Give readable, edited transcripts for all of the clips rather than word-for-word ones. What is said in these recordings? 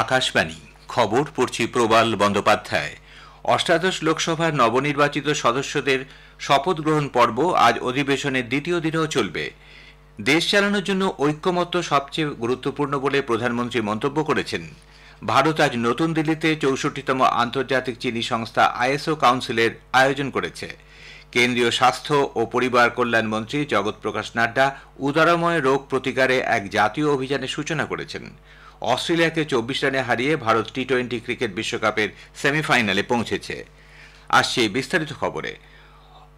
আকাশবাণী খবর পড়ছি প্রবাল বন্দ্যোপাধ্যায়। অষ্টাদশ লোকসভার নবনির্বাচিত সদস্যদের শপথ গ্রহণ পর্ব আজ অধিবেশনের দ্বিতীয় দিনেও চলবে। দেশ চালানোর জন্য ঐক্যমত্য সবচেয়ে গুরুত্বপূর্ণ বলে প্রধানমন্ত্রী মন্তব্য করেছেন। ভারত আজ নতুন দিল্লিতে 64তম আন্তর্জাতিক চিনি সংস্থা আইএসও কাউন্সিলের আয়োজন করেছে। কেন্দ্রীয় স্বাস্থ্য ও পরিবার কল্যাণ মন্ত্রী জগৎ প্রকাশ নাড্ডা উদারময় রোগ প্রতিকারে এক জাতীয় অভিযানের সূচনা করেছেন। অস্ট্রেলিয়াকে 24 রানে হারিয়ে ভারত টি-20 ক্রিকেট বিশ্বকাপের সেমিফাইনালে পৌঁছেছে। আসছে বিস্তারিত খবরে।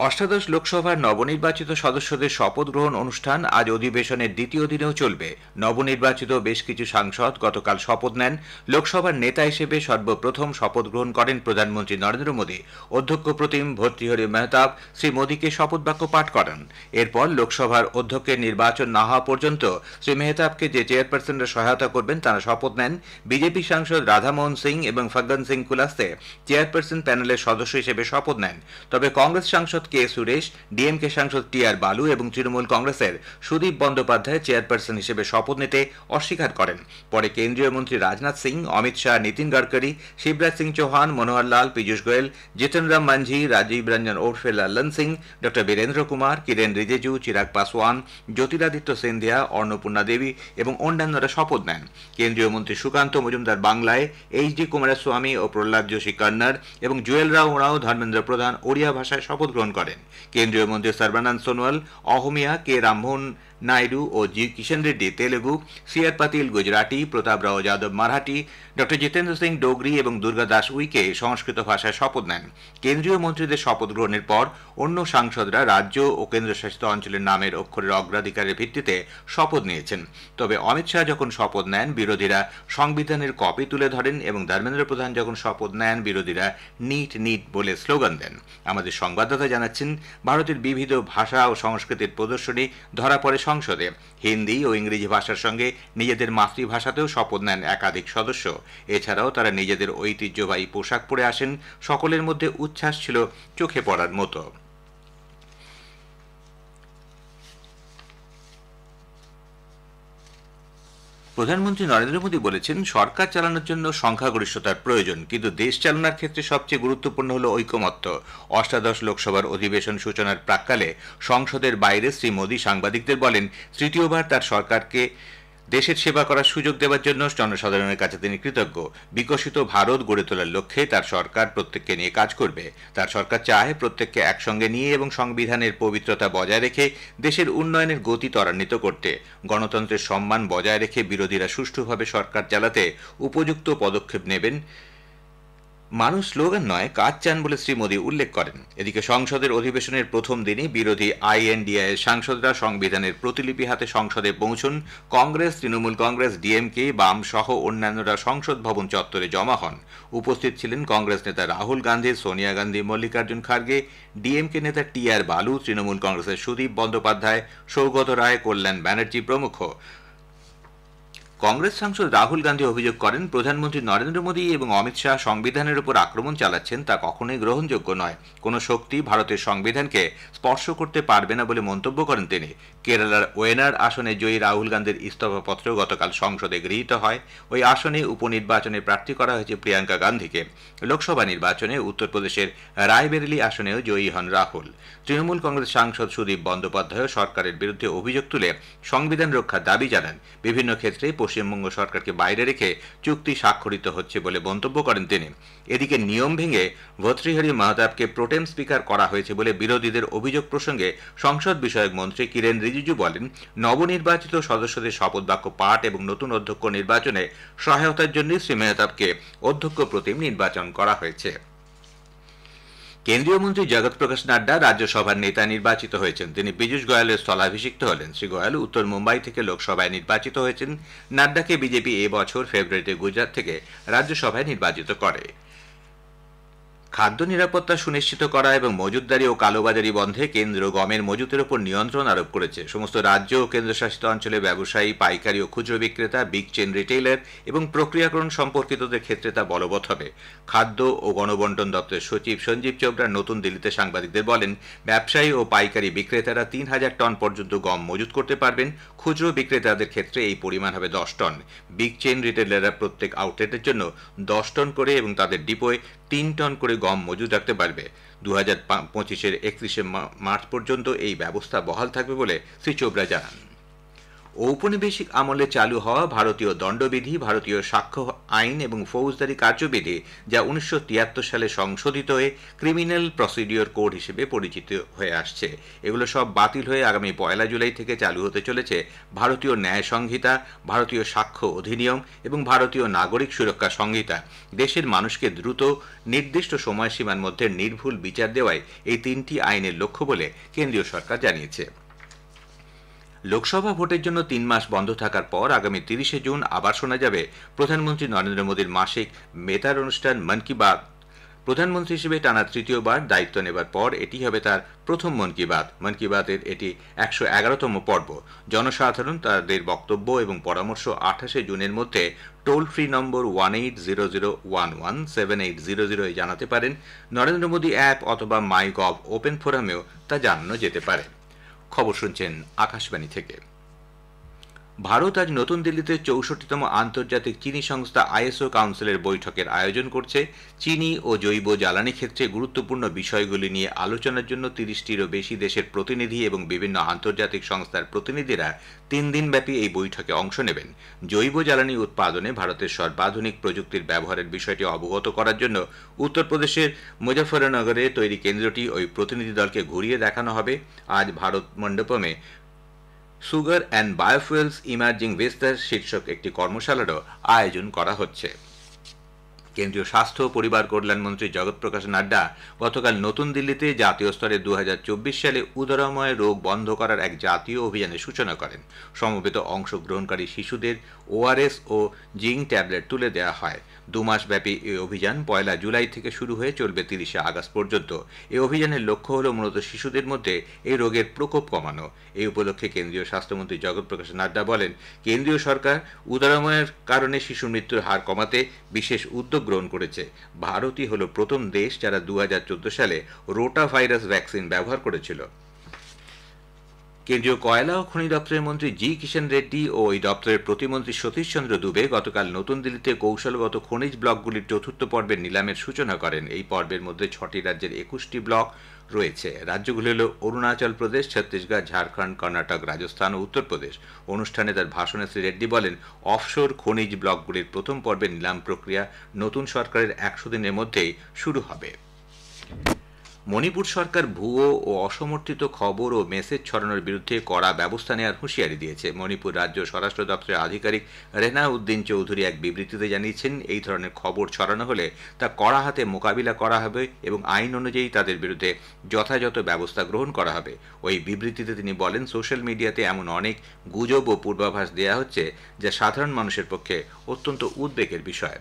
অষ্টাদশ লোকসভার নবনির্বাচিত সদস্যদের শপথ গ্রহণ অনুষ্ঠান আজ অধিবেশনের দ্বিতীয় দিনেও চলবে। নবনির্বাচিত বেশ কিছু সাংসদ গতকাল শপথ নেন। লোকসভার নেতা হিসেবে সর্বপ্রথম শপথ গ্রহণ করেন প্রধানমন্ত্রী নরেন্দ্র মোদী। অধ্যক্ষ প্রতিম ভর্তৃহরি মেহতাব শ্রী মোদীকে শপথ বাক্য পাঠ করান। এরপর লোকসভার অধ্যক্ষের নির্বাচন না হওয়া পর্যন্ত শ্রী মেহতাবকে যে চেয়ারপারসনরা সহায়তা করবেন তারা শপথ নেন। বিজেপি সাংসদ রাধামোহন সিং এবং ফগ্গন সিং কুলাস্তে চেয়ারপারসন প্যানেলের সদস্য হিসেবে শপথ নেন। তবে কংগ্রেস সাংসদ কে সুরেশ, ডিএমকে সাংসদ টি.আর. বালু এবং তৃণমূল কংগ্রেসের সুদীপ বন্দ্যোপাধ্যায় চেয়ারপারসন হিসেবে শপথ নিতে অস্বীকার করেন। পরে কেন্দ্রীয় মন্ত্রী রাজনাথ সিং, অমিত শাহ, নীতিন গডকরি, শিবরাজ সিং চৌহান, মনোহর লাল, পীযূষ গোয়েল, জিতন রাম মাঞ্ঝি, রাজীব রঞ্জন ওরফে লাল্লন সিং, ড বীরেন্দ্র কুমার, কিরেন রিজিজু, চিরাগ পাসওয়ান, জ্যোতিরাদিত্য সিন্ধিয়া, অন্নপূর্ণা দেবী এবং অন্যান্যরা শপথ নেন। কেন্দ্রীয় মন্ত্রী সুকান্ত মজুমদার বাংলায়, এইচ.ডি. কুমারস্বামী ও প্রহ্লাদ যোশী কন্নড় এবং জুয়েল রাও, ধর্মেন্দ্র প্রধান ওড়িয়া ভাষায় শপথ গ্রহণ করেন। কেন্দ্রীয় মন্ত্রী সর্বানন্দ সোনোয়াল অহমিয়া, কে রামমোহন নাইডু ও জি কিষেন রেড্ডি তেলেগু, সি.আর. পাতিল গুজরাটি, প্রতাপ রাও যাদব মারাঠি, ড জিতেন্দ্র সিং ডোগরি এবং দুর্গা দাস উইকে সংস্কৃত ভাষায় শপথ নেন। কেন্দ্রীয় মন্ত্রীদের শপথ গ্রহণের পর অন্য সাংসদরা রাজ্য ও কেন্দ্রশাসিত অঞ্চলের নামের অক্ষরের অগ্রাধিকারের ভিত্তিতে শপথ নিয়েছেন। তবে অমিত শাহ যখন শপথ নেন বিরোধীরা সংবিধানের কপি তুলে ধরেন এবং ধর্মেন্দ্র প্রধান যখন শপথ নেন বিরোধীরা নিট নিট বলে স্লোগান দেন। আমাদের সংবাদদাতা জানাচ্ছেন, ভারতের বিবিধ ভাষা ও সংস্কৃতির প্রদর্শনী ধরা পড়ে সংসদে। হিন্দি ও ইংরেজি ভাষার সঙ্গে নিজেদের মাতৃভাষাতেও শপথ নেন একাধিক সদস্য। এছাড়াও তারা নিজেদের ঐতিহ্যবাহী পোশাক পরে আসেন। সকলের মধ্যে উচ্ছ্বাস ছিল চোখে পড়ার মতো। প্রধানমন্ত্রী নরেন্দ্র মোদী বলেছেন, সরকার চালানোর জন্য সংখ্যাগরিষ্ঠতার প্রয়োজন, কিন্তু দেশ চালানোর ক্ষেত্রে সবচেয়ে গুরুত্বপূর্ণ হল ঐকমত্য। অষ্টাদশ লোকসভার অধিবেশন সূচনার প্রাক্কালে সংসদের বাইরে শ্রী মোদী সাংবাদিকদের বলেন, তৃতীয়বার তার সরকারকে দেশের সেবা করার সুযোগ দেওয়ার জন্য জনসাধারণের কাছে তিনি কৃতজ্ঞ। বিকশিত ভারত গড়ে তোলার লক্ষ্যে তার সরকার প্রত্যেককে নিয়ে কাজ করবে। তার সরকার চায় প্রত্যেককে একসঙ্গে নিয়ে এবং সংবিধানের পবিত্রতা বজায় রেখে দেশের উন্নয়নের গতি ত্বরান্বিত করতে। গণতন্ত্রের সম্মান বজায় রেখে বিরোধীরা সুষ্ঠুভাবে সরকার চালাতে উপযুক্ত পদক্ষেপ নেবেন। মানুষ স্লোগান নয়, কাজ চান বলে শ্রী মোদী উল্লেখ করেন। এদিকে সংসদের অধিবেশনের প্রথম দিনই বিরোধী আইএনডিআই এর সাংসদরা সংবিধানের প্রতিলিপি হাতে সংসদে পৌঁছন। কংগ্রেস, তৃণমূল কংগ্রেস, ডিএমকে, বাম সহ অন্যান্যরা সংসদ ভবন চত্বরে জমা হন। উপস্থিত ছিলেন কংগ্রেস নেতা রাহুল গান্ধী, সোনিয়া গান্ধী, মল্লিকার্জুন খার্গে, ডিএমকে নেতা টি.আর. বালু, তৃণমূল কংগ্রেসের সুদীপ বন্দ্যোপাধ্যায়, সৌগত রায়, কল্যাণ ব্যানার্জি প্রমুখ। কংগ্রেস সাংসদ রাহুল গান্ধী অভিযোগ করেন, প্রধানমন্ত্রী নরেন্দ্র মোদী এবং অমিত শাহ সংবিধানের উপর আক্রমণ চালাচ্ছেন, তা কখনোই গ্রহণযোগ্য নয়। কোনো শক্তি ভারতের সংবিধানকে স্পর্শ করতে পারবে না বলে মন্তব্য করেন তিনি। কেরালার ওয়েনার আসনে জয়ী রাহুল গান্ধীর ইস্তফাপত্র গতকাল সংসদে গৃহীত হয়। ওই আসনে উপনির্বাচনে প্রার্থী করা হয়েছে প্রিয়াঙ্কা গান্ধীকে। লোকসভা নির্বাচনে উত্তরপ্রদেশের রায়বেরেলি আসনেও জয়ী হন রাহুল। তৃণমূল কংগ্রেস সাংসদ সুদীপ বন্দ্যোপাধ্যায় সরকারের বিরুদ্ধে অভিযোগ তুলে সংবিধান রক্ষার দাবি জানান। বিভিন্ন ক্ষেত্রে পশ্চিমবঙ্গ সরকারকে বাইরে রেখে চুক্তি স্বাক্ষরিত হচ্ছে বলে মন্তব্য করেন তিনি। এদিকে নিয়ম ভেঙে ভর্তৃহরি মেহতাবকে প্রোটেম স্পিকার করা হয়েছে বলে বিরোধীদের অভিযোগ প্রসঙ্গে সংসদ বিষয়ক মন্ত্রী কিরেন রিজিজু বলেন, নবনির্বাচিত সদস্যদের শপথ বাক্য পাঠ এবং নতুন অধ্যক্ষ নির্বাচনে সহায়তার জন্য শ্রী মেহতাবকে অধ্যক্ষ প্রতিম নির্বাচন করা হয়েছে। কেন্দ্রীয় মন্ত্রী জগৎ প্রকাশ নাড্ডা রাজ্যসভার নেতা নির্বাচিত হয়েছেন। তিনি পীযূষ গোয়েলের স্থলাভিষিক্ত হলেন। শ্রী গোয়েল উত্তর মুম্বাই থেকে লোকসভায় নির্বাচিত হয়েছেন। নাড্ডাকে বিজেপি এবছর ফেব্রুয়ারিতে গুজরাট থেকে রাজ্যসভায় নির্বাচিত করে। খাদ্য নিরাপত্তা সুনিশ্চিত করা এবং মজুতদারি ও কালোবাজারি বন্ধে কেন্দ্র গমের মজুতের উপর নিয়ন্ত্রণ আরোপ করেছে। সমস্ত রাজ্য ও কেন্দ্রশাসিত অঞ্চলে ব্যবসায়ী, পাইকারি ও খুচরো বিক্রেতা, বিগ চেন রিটেইলার এবং প্রক্রিয়াকরণ সম্পর্কিতদের ক্ষেত্রে তা বলবৎ হবে। খাদ্য ও গণবন্টন দপ্তরের সচিব সঞ্জীব চোপড়া নতুন দিল্লিতে সাংবাদিকদের বলেন, ব্যবসায়ী ও পাইকারি বিক্রেতারা ৩,০০০ টন পর্যন্ত গম মজুত করতে পারবেন। খুচরো বিক্রেতাদের ক্ষেত্রে এই পরিমাণ হবে ১০ টন। বিগ চেন রিটেইলাররা প্রত্যেক আউটলেটের জন্য ১০ টন করে এবং তাদের ডিপোয় ৩ টন করে গম মজুদ রাখতে পারবে। 2025-এর 31শে মার্চ পর্যন্ত এই ব্যবস্থা বহাল থাকবে বলে শ্রী চোপড়া জানান। ঔপনিবেশিক আমলে চালু হওয়া ভারতীয় দণ্ডবিধি, ভারতীয় সাক্ষ্য আইন এবং ফৌজদারি কার্যবিধি, যা 1973 সালে সংশোধিত হয়ে ক্রিমিনাল প্রসিডিওর কোড হিসেবে পরিচিত হয়ে আসছে, এগুলো সব বাতিল হয়ে আগামী 1 জুলাই থেকে চালু হতে চলেছে ভারতীয় ন্যায় সংহিতা, ভারতীয় সাক্ষ্য অধিনিয়ম এবং ভারতীয় নাগরিক সুরক্ষা সংহিতা। দেশের মানুষকে দ্রুত নির্দিষ্ট সময়সীমার মধ্যে নির্ভুল বিচার দেওয়ায় এই 3টি আইনের লক্ষ্য বলে কেন্দ্রীয় সরকার জানিয়েছে। লোকসভা ভোটের জন্য 3 মাস বন্ধ থাকার পর আগামী 30শে জুন আবার শোনা যাবে প্রধানমন্ত্রী নরেন্দ্র মোদীর মাসিক বেতার অনুষ্ঠান মন কি বাত। প্রধানমন্ত্রী হিসেবে টানা তৃতীয়বার দায়িত্ব নেবার পর এটি হবে তার প্রথম মন কি বাত। মন কি বাতের এটি 111তম পর্ব। জনসাধারণ তাদের বক্তব্য এবং পরামর্শ 28শে জুনের মধ্যে টোল ফ্রি নম্বর 1800117800 এ জানাতে পারেন। নরেন্দ্র মোদী অ্যাপ অথবা মাই গভ ওপেন ফোরামেও তা জানানো যেতে পারে। খবর শুনছেন আকাশবাণী থেকে। ভারত আজ নতুন দিল্লিতে 64তম আন্তর্জাতিক চিনি সংস্থা আইএসও কাউন্সিলের বৈঠকের আয়োজন করছে। চিনি ও জৈব জ্বালানি ক্ষেত্রে গুরুত্বপূর্ণ বিষয়গুলি নিয়ে আলোচনার জন্য 30টিরও বেশি দেশের প্রতিনিধি এবং বিভিন্ন আন্তর্জাতিক সংস্থার প্রতিনিধিরা 3 দিনব্যাপী এই বৈঠকে অংশ নেবেন। জৈব জ্বালানি উৎপাদনে ভারতের সর্বাধুনিক প্রযুক্তির ব্যবহারের বিষয়টি অবগত করার জন্য উত্তরপ্রদেশের মুজফ্ফরনগরে তৈরি কেন্দ্রটি ওই প্রতিনিধি দলকে ঘুরিয়ে দেখানো হবে। আজ ভারত মণ্ডপমে sugar and biofuels emerging vistas শীর্ষক একটি কর্মশালারও আয়োজন করা হচ্ছে। কেন্দ্রীয় স্বাস্থ্য ও পরিবার কল্যাণমন্ত্রী জগৎ প্রকাশ নাড্ডা গতকাল নতুন দিল্লিতে জাতীয় স্তরে 2024 সালে উদরময় রোগ বন্ধ করার এক জাতীয় অভিযানের সূচনা করেন। সমবেত অংশগ্রহণকারী শিশুদের ওআরএস ও জিঙ্ক ট্যাবলেট তুলে দেওয়া হয়। 2 মাস ব্যাপী এই অভিযান 1 জুলাই থেকে শুরু হয়ে চলবে 30শে আগস্ট পর্যন্ত। এই অভিযানের লক্ষ্য হল মূলত শিশুদের মধ্যে এই রোগের প্রকোপ কমানো। এই উপলক্ষে কেন্দ্রীয় স্বাস্থ্যমন্ত্রী জগৎ প্রকাশ নাড্ডা বলেন, কেন্দ্রীয় সরকার উদরময়ের কারণে শিশু মৃত্যুর হার কমাতে বিশেষ উদ্যোগ গ্রহণ করেছে। ভারতই হল প্রথম দেশ যারা 2014 সালে রোটা ভাইরাস ভ্যাকসিন ব্যবহার করেছিল। কেন্দ্রীয় কয়লা ও খনি দপ্তরের মন্ত্রী জি কিষাণ রেড্ডি ও ওই দপ্তরের প্রতিমন্ত্রী সতীশ চন্দ্র দুবে গতকাল নতুন দিল্লিতে কৌশলগত খনিজ ব্লকগুলির চতুর্থ পর্বের নিলামের সূচনা করেন। এই পর্বের মধ্যে 6টি রাজ্যের 21টি ব্লক রয়েছে। রাজ্যগুলি হল অরুণাচল প্রদেশ, ছত্তিশগড়, ঝাড়খণ্ড, কর্ণাটক, রাজস্থান ও উত্তরপ্রদেশ। অনুষ্ঠানে তার ভাষণে শ্রী রেড্ডি বলেন, অফশোর খনিজ ব্লকগুলির প্রথম পর্বের নিলাম প্রক্রিয়া নতুন সরকারের 100 দিনের মধ্যেই শুরু হবে। মণিপুর সরকার ভুয়ো ও অসমর্থিত খবর ও মেসেজ ছড়ানোর বিরুদ্ধে কড়া ব্যবস্থা নেওয়ার হুঁশিয়ারি দিয়েছে। মণিপুর রাজ্য স্বরাষ্ট্র দপ্তরের আধিকারিক রেনা উদ্দিন চৌধুরী এক বিবৃতিতে জানিয়েছেন, এই ধরনের খবর ছড়ানো হলে তা কড়া হাতে মোকাবিলা করা হবে এবং আইন অনুযায়ী তাদের বিরুদ্ধে যথাযথ ব্যবস্থা গ্রহণ করা হবে। ওই বিবৃতিতে তিনি বলেন, সোশ্যাল মিডিয়াতে এমন অনেক গুজব ও পূর্বাভাস দেওয়া হচ্ছে যা সাধারণ মানুষের পক্ষে অত্যন্ত উদ্বেগের বিষয়।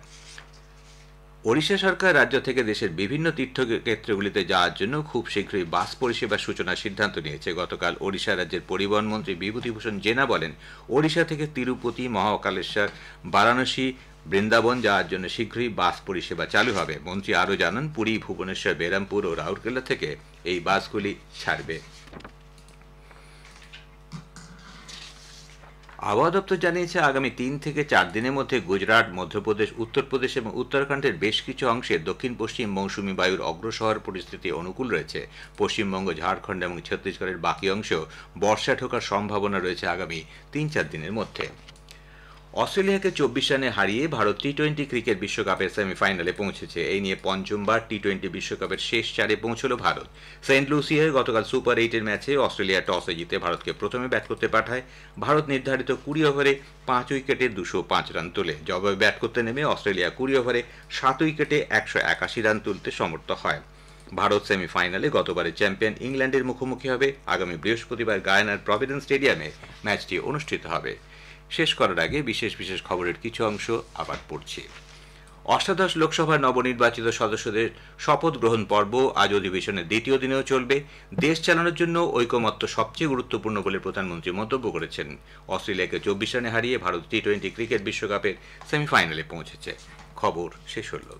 ওড়িশা সরকার রাজ্য থেকে দেশের বিভিন্ন তীর্থক্ষেত্রগুলিতে যাওয়ার জন্য খুব শীঘ্রই বাস পরিষেবার সূচনার সিদ্ধান্ত নিয়েছে। গতকাল ওড়িশা রাজ্যের পরিবহন মন্ত্রী বিভূতিভূষণ জেনা বলেন, ওড়িশা থেকে তিরুপতি, মহাকালেশ্বর, বারাণসী, বৃন্দাবন যাওয়ার জন্য শীঘ্রই বাস পরিষেবা চালু হবে। মন্ত্রী আরও জানান, পুরী, ভুবনেশ্বর, বেরামপুর ও রাউরকেলা থেকে এই বাসগুলি ছাড়বে। আবহাওয়া দপ্তর জানিয়েছে, আগামী 3 থেকে 4 দিনের মধ্যে গুজরাট, মধ্যপ্রদেশ, উত্তরপ্রদেশ এবং উত্তরাখণ্ডের বেশ কিছু অংশে দক্ষিণ পশ্চিম মৌসুমী বায়ুর অগ্রসর পরিস্থিতি অনুকূল রয়েছে। পশ্চিমবঙ্গ, ঝাড়খণ্ড এবং ছত্তিশগড়ের বাকি অংশেও বর্ষা ঢোকার সম্ভাবনা রয়েছে আগামী 3-4 দিনের মধ্যে। অস্ট্রেলিয়াকে 24 রানে হারিয়ে ভারত টি-20 ক্রিকেট বিশ্বকাপের সেমিফাইনালে পৌঁছেছে। এই নিয়ে পঞ্চমবার টি-20 বিশ্বকাপের শেষ 4-এ পৌঁছল ভারত। সেন্ট লুসিয়ায় গতকাল সুপার 8-এর ম্যাচে অস্ট্রেলিয়া টসে জিতে ভারতকে প্রথমে ব্যাট করতে পাঠায়। ভারত নির্ধারিত 20 ওভারে 5 উইকেটে 205 রান তোলে। জবাবে ব্যাট করতে নেমে অস্ট্রেলিয়া 20 ওভারে 7 উইকেটে 181 রান তুলতে সমর্থ হয়। ভারত সেমিফাইনালে গতবারের চ্যাম্পিয়ন ইংল্যান্ডের মুখোমুখি হবে। আগামী বৃহস্পতিবার গায়ানার প্রভিডেন্স স্টেডিয়ামে ম্যাচটি অনুষ্ঠিত হবে। শেষ করার আগে বিশেষ বিশেষ খবরের কিছু অংশ আবার পড়ছি। অষ্টাদশ লোকসভার নবনির্বাচিত সদস্যদের শপথ গ্রহণ পর্ব আজ অধিবেশনের দ্বিতীয় দিনেও চলবে। দেশ চালানোর জন্য ঐকমত্য সবচেয়ে গুরুত্বপূর্ণ বলে প্রধানমন্ত্রী মন্তব্য করেছেন। অস্ট্রেলিয়াকে 24 রানে হারিয়ে ভারত টি-20 ক্রিকেট বিশ্বকাপের সেমিফাইনালে পৌঁছেছে। খবর শেষ হল।